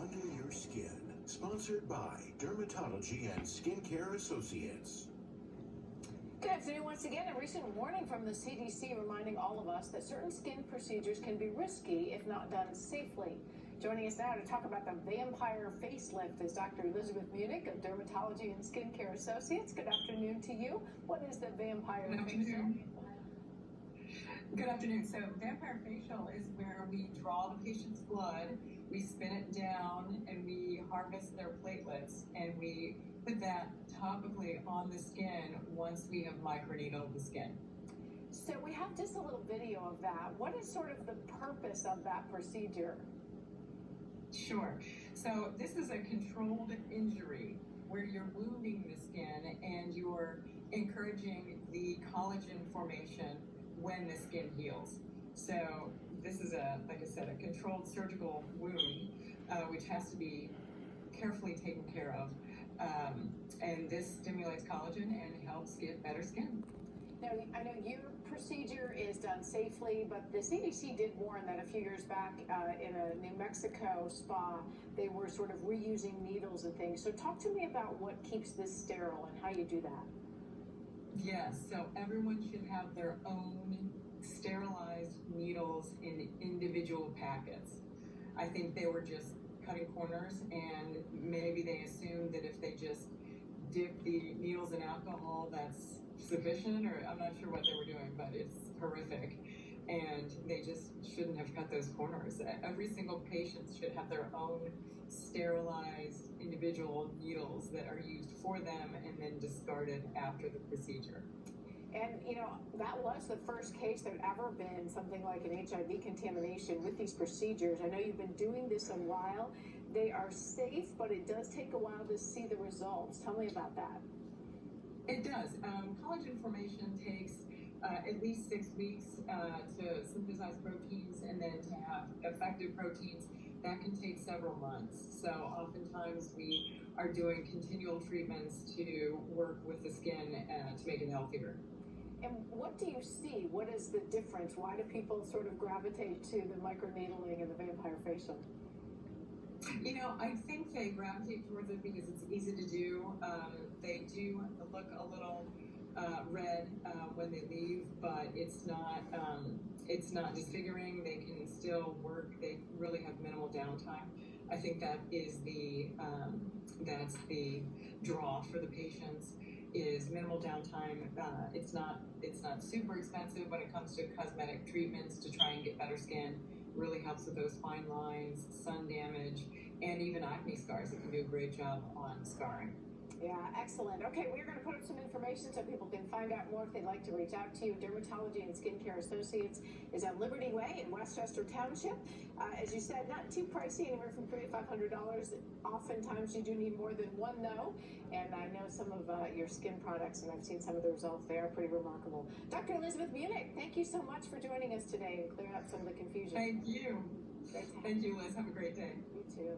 under your skin. Sponsored by Dermatology and Skincare Associates. Good afternoon once again. A recent warning from the CDC reminding all of us that certain skin procedures can be risky if not done safely. Joining us now to talk about the vampire facelift is Dr. Elizabeth Munich of Dermatology and Skincare Associates. Good afternoon to you. What is the vampire facial? Good afternoon. So vampire facial is where we draw the patient's blood, we spin it down, and we harvest their platelets, and we put that topically on the skin once we have microneedled the skin. So we have just a little video of that. What is sort of the purpose of that procedure? Sure. So this is a controlled injury where you're wounding the skin and you're encouraging the collagen formation when the skin heals. So this is like I said, a controlled surgical wound, which has to be carefully taken care of. And this stimulates collagen and helps get better skin. Now, I know your procedure is done safely, but the CDC did warn that a few years back in a New Mexico spa, they were sort of reusing needles and things. So talk to me about what keeps this sterile and how you do that. Yes, so everyone should have their own sterilized needles in individual packets. I think they were just cutting corners, and maybe they assumed that if they just dip the needles in alcohol, that's sufficient, or I'm not sure what they were doing, but it's horrific. And they just shouldn't have cut those corners. Every single patient should have their own sterilized individual needles that are used for them and then discarded after the procedure. And, you know, that was the first case there had ever been something like an HIV contamination with these procedures. I know you've been doing this a while. They are safe, but it does take a while to see the results. Tell me about that. It does. Collagen formation takes at least 6 weeks to synthesize proteins, and then to have effective proteins, that can take several months. So oftentimes we are doing continual treatments to work with the skin to make it healthier. And what do you see? What is the difference? Why do people sort of gravitate to the microneedling and the vampire facial? You know, I think they gravitate towards it because it's easy to do. They do look a little red when they leave, but it's not disfiguring. They can still work. They really have minimal downtime. I think that is that's the draw for the patients, is minimal downtime. It's not super expensive when it comes to cosmetic treatments to try and get better skin. Really helps with those fine lines, sun damage, and even acne scars. It can do a great job on scarring. Yeah, excellent. Okay, we're going to put up some information so people can find out more if they'd like to reach out to you. Dermatology and Skincare Associates is on Liberty Way in Westchester Township. As you said, not too pricey, anywhere from $300 to $500. Oftentimes you do need more than one, though. And I know some of your skin products, and I've seen some of the results. They are pretty remarkable. Dr. Elizabeth Munich, thank you so much for joining us today and clearing up some of the confusion. Thank you. Thank you, Liz. Have a great day. You too.